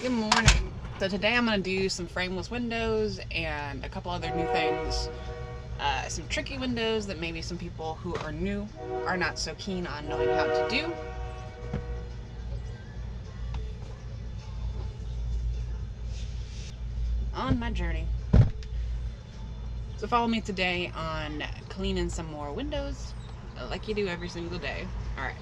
Good morning. So today I'm going to do some frameless windows and a couple other new things. Some tricky windows that maybe some people who are new are not so keen on knowing how to do. On my journey. So follow me today on cleaning some more windows like you do every single day. Alright.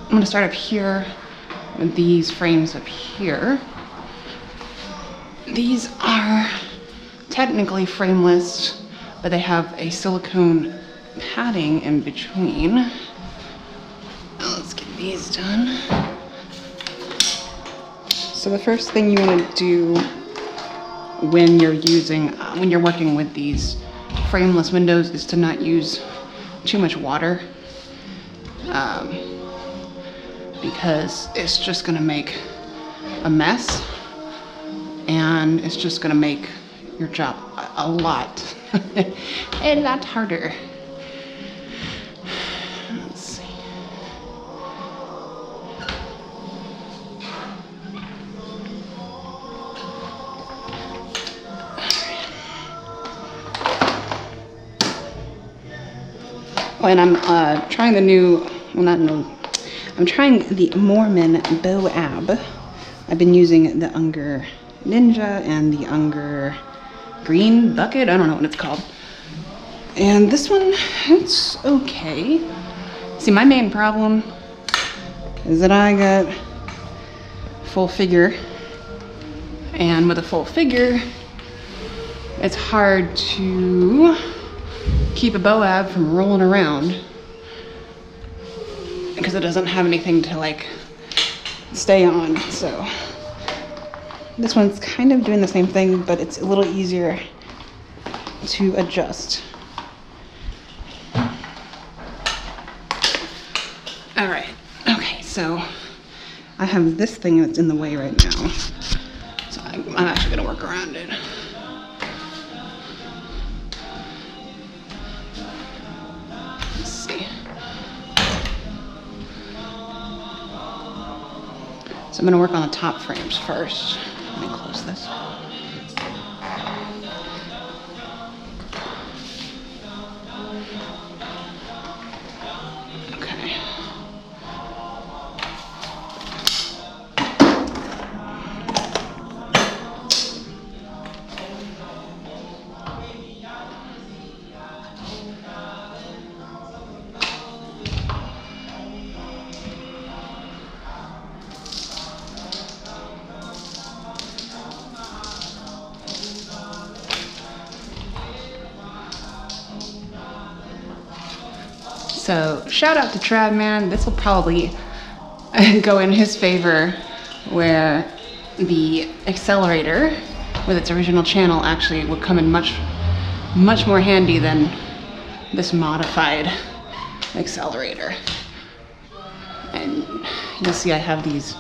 I'm going to start up here with these frames up here. These are technically frameless, but they have a silicone padding in between. Let's get these done. So the first thing you want to do when you're working with these frameless windows is to not use too much water. Because it's just gonna make a mess and it's just gonna make your job a lot harder. Let's see. Oh, and I'm trying the new, well, not new. I'm trying the Mormon Bow Ab. I've been using the Unger Ninja and the Unger Green Bucket. I don't know what it's called. And this one, it's okay. See, my main problem is that I got full figure. And with a full figure, it's hard to keep a Bow Ab from rolling around, because it doesn't have anything to like stay on. So this one's kind of doing the same thing, but it's a little easier to adjust. All right, okay, so I have this thing that's in the way right now. So I'm actually gonna work around it. So I'm going to work on the top frames first. Let me close this. Okay. So shout out to Trad Man. This will probably go in his favor, where the accelerator with its original channel actually would come in much more handy than this modified accelerator. And you'll see I have these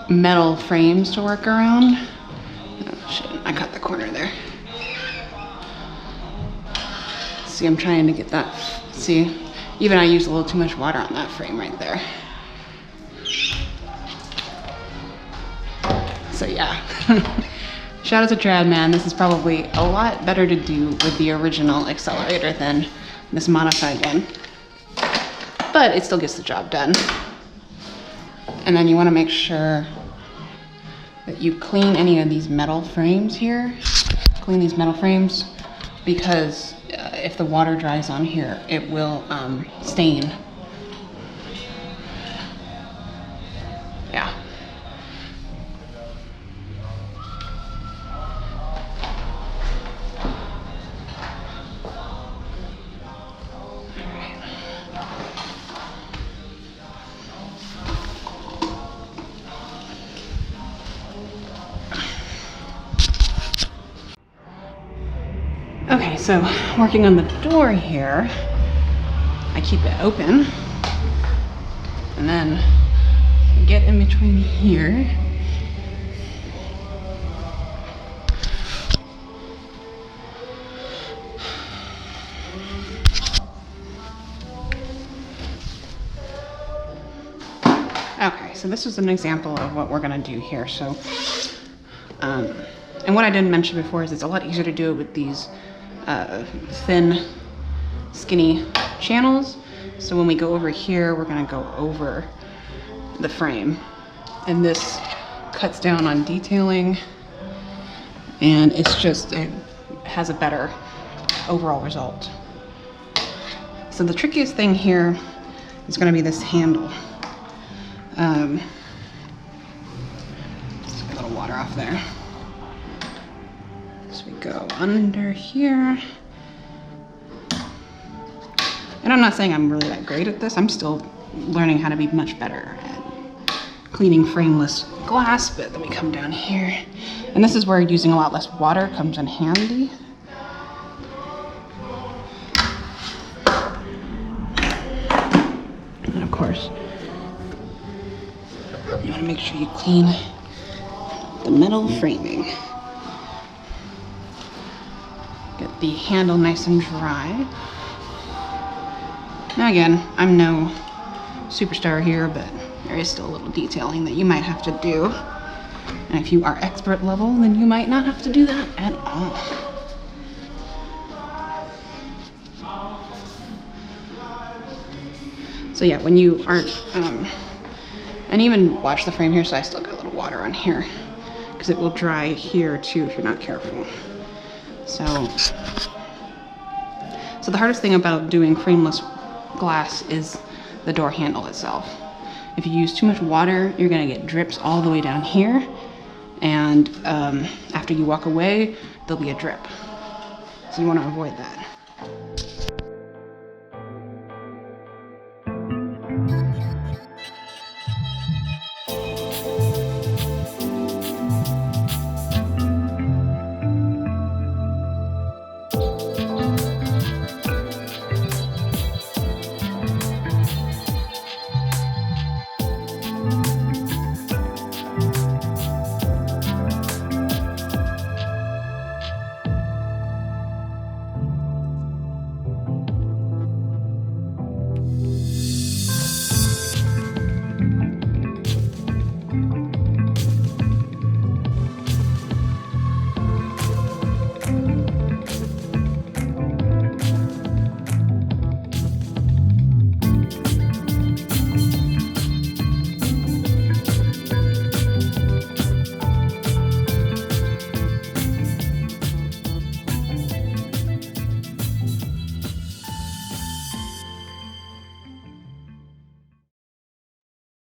metal frames to work around. Oh shit, I cut the corner there. See, I'm trying to get that, see? Even I used a little too much water on that frame right there. So yeah, shout out to Trad Man. This is probably a lot better to do with the original accelerator than this modified one. But it still gets the job done. And then you want to make sure that you clean any of these metal frames here. Clean these metal frames, because if the water dries on here, it will stain. So working on the door here, I keep it open and then get in between here. Okay, so this is an example of what we're gonna do here. So, and what I didn't mention before is it's a lot easier to do it with these thin, skinny channels. So when we go over here, we're gonna go over the frame. And this cuts down on detailing, and it's just, it has a better overall result. So the trickiest thing here is gonna be this handle. Just get a little water off there. So we go under here. And I'm not saying I'm really that great at this. I'm still learning how to be much better at cleaning frameless glass, but then we come down here. And this is where using a lot less water comes in handy. And of course, you want to make sure you clean the metal framing. Get the handle nice and dry. Now again, I'm no superstar here, but there is still a little detailing that you might have to do. And if you are expert level, then you might not have to do that at all. So yeah, when you aren't, and even watch the frame here, so I still got a little water on here, because it will dry here too if you're not careful. So the hardest thing about doing frameless glass is the door handle itself. If you use too much water, you're gonna get drips all the way down here, and after you walk away, there'll be a drip. So you want to avoid that.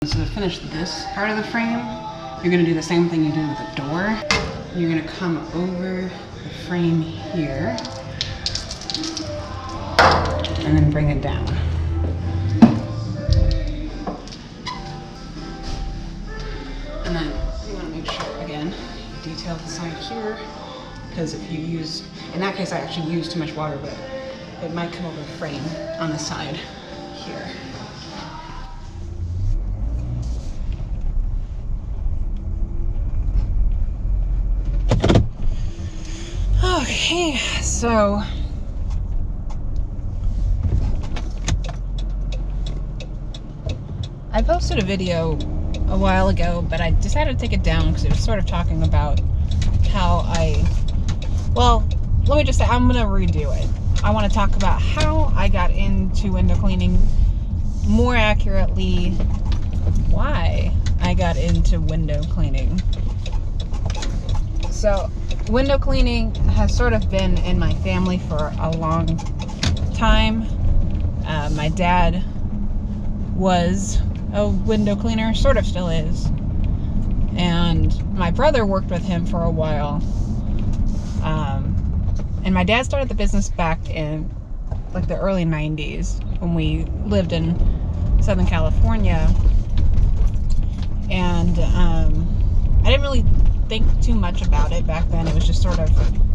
So to finish this part of the frame, you're gonna do the same thing you did with the door. You're gonna come over the frame here and then bring it down. And then you wanna make sure, again, you detail the side here, because if you use, in that case I actually used too much water, but it might come over the frame on the side here. Okay, so I posted a video a while ago, but I decided to take it down because it was sort of talking about how well, let me just say, I'm gonna redo it. I want to talk about how I got into window cleaning, more accurately, why I got into window cleaning. So window cleaning has sort of been in my family for a long time. My dad was a window cleaner, sort of still is. And my brother worked with him for a while. And my dad started the business back in like the early 90s when we lived in Southern California. And I didn't really think too much about it back then. It was just sort of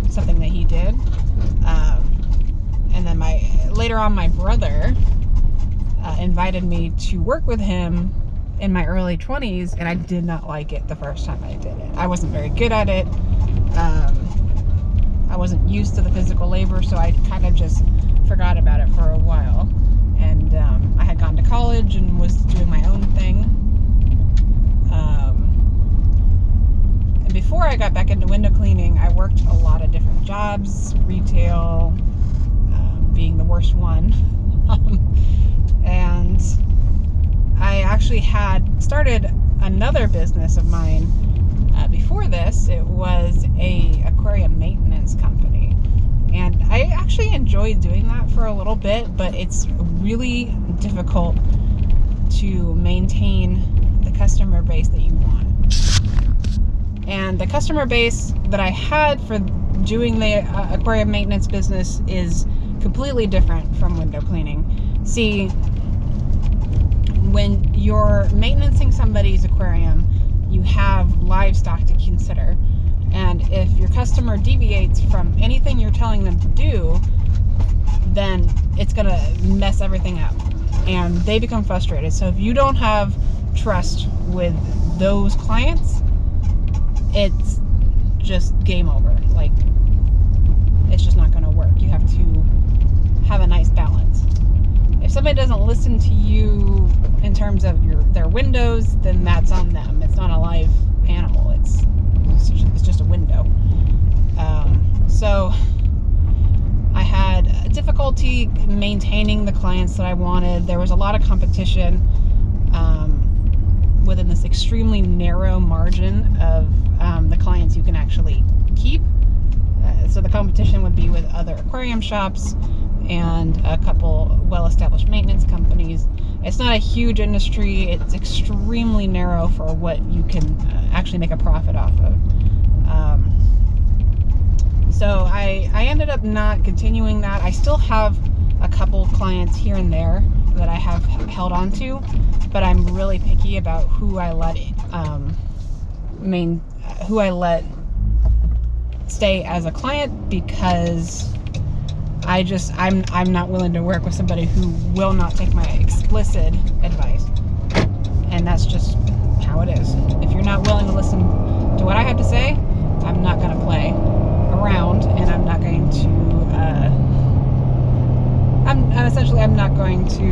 something that he did. later on, my brother invited me to work with him in my early 20s, and I did not like it the first time I did it. I wasn't very good at it. I wasn't used to the physical labor, so I kind of just forgot about it for a while. And I had gone to college and was doing my own thing. And before I got back into window cleaning, I worked a lot of different jobs, retail being the worst one. And I actually had started another business of mine before this. It was a aquarium maintenance company, and I actually enjoyed doing that for a little bit, but it's really difficult to maintain the customer base that you want. And the customer base that I had for doing the aquarium maintenance business is completely different from window cleaning. See, when you're maintaining somebody's aquarium, you have livestock to consider. And if your customer deviates from anything you're telling them to do, then it's going to mess everything up. And they become frustrated. So if you don't have trust with those clients, it's just game over. Like, it's just not going to work. You have to have a nice balance. If somebody doesn't listen to you in terms of their windows, then that's on them. It's not a live animal. It's just a window. So I had difficulty maintaining the clients that I wanted. There was a lot of competition within this extremely narrow margin of the clients you can actually keep. So the competition would be with other aquarium shops and a couple well-established maintenance companies. It's not a huge industry. It's extremely narrow for what you can actually make a profit off of. So I ended up not continuing that. I still have a couple clients here and there that I have held on to, but I'm really picky about who I let stay as a client, because I'm not willing to work with somebody who will not take my explicit advice. And that's just how it is. If you're not willing to listen to what I have to say, I'm not going to play around, and I'm not going to I'm not going to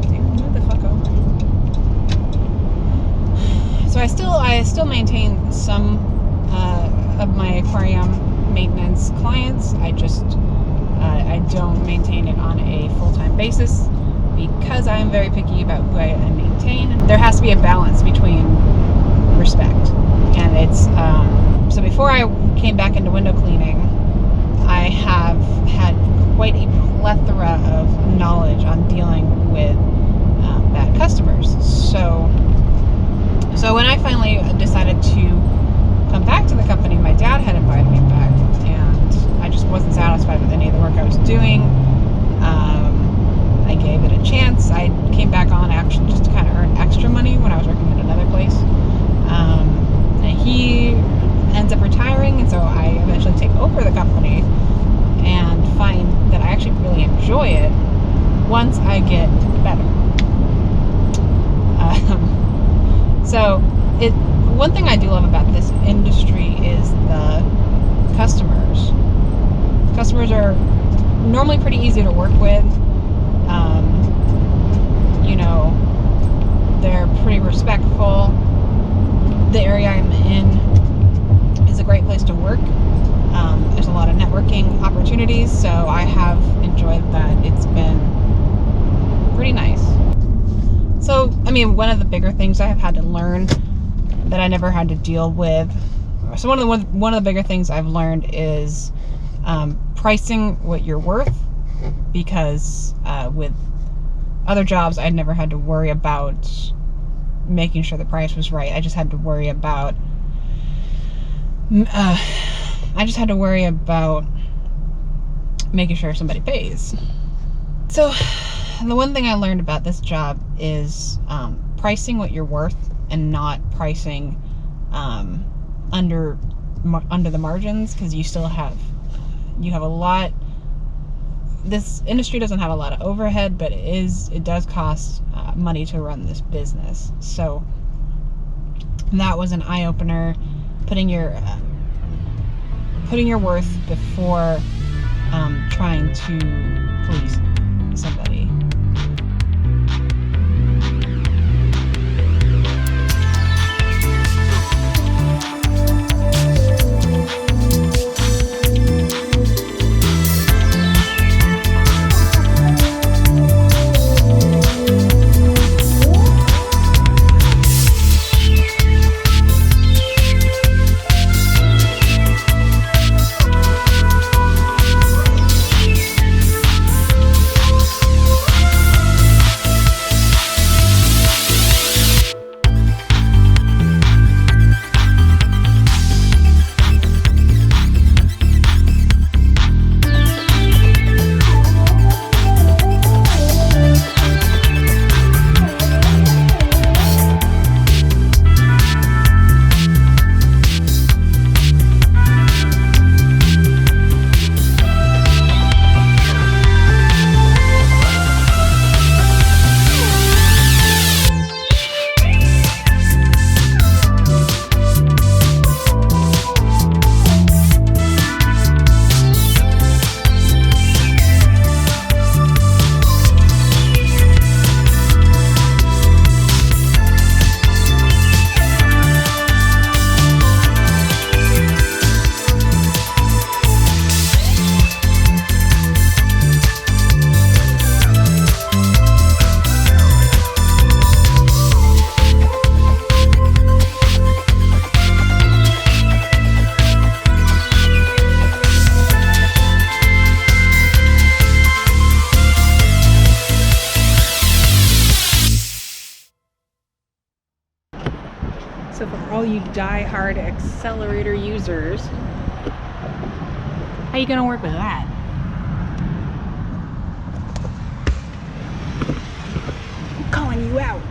move the fuck over. So I still maintain some of my aquarium maintenance clients. I don't maintain it on a full-time basis because I am very picky about who I maintain. There has to be a balance between respect, and it's so before I came back into window cleaning, I have had quite a plethora of knowledge on dealing with bad customers. So when I finally decided to come back to the company, my dad had invited me back, and I just wasn't satisfied with any of the work I was doing. I gave it a chance. I came back on actually just to kind of earn extra money when I was working at another place. And he ends up retiring, and so I eventually take over the company and find that I actually really enjoy it once I get better. One thing I do love about this industry is the customers. Customers are normally pretty easy to work with. They're pretty respectful. The area I'm in is a great place to work. There's a lot of networking opportunities, so I have enjoyed that. It's been pretty nice. So, one of the bigger things I have had to learn that I never had to deal with. So one of the bigger things I've learned is pricing what you're worth, because with other jobs, I never had to worry about making sure the price was right. I just had to worry about making sure somebody pays. So the one thing I learned about this job is pricing what you're worth and not pricing under the margins, because you still have You have a lot, this industry doesn't have a lot of overhead, but it does cost money to run this business. So that was an eye-opener, putting your worth before trying to please somebody. So for all you die-hard accelerator users, how you gonna work with that? I'm calling you out.